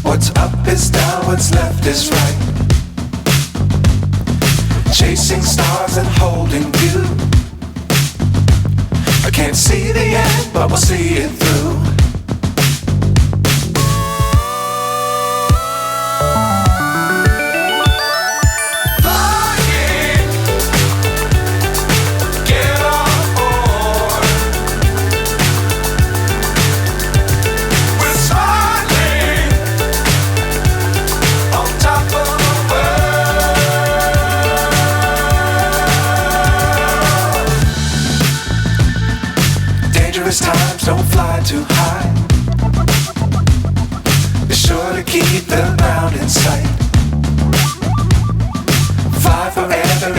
What's up is down, what's left is right. Chasing stars and holding you. I can't see the end, but we'll see it through. Dangerous times, don't fly too high. Be sure to keep the ground in sight. Fly forever.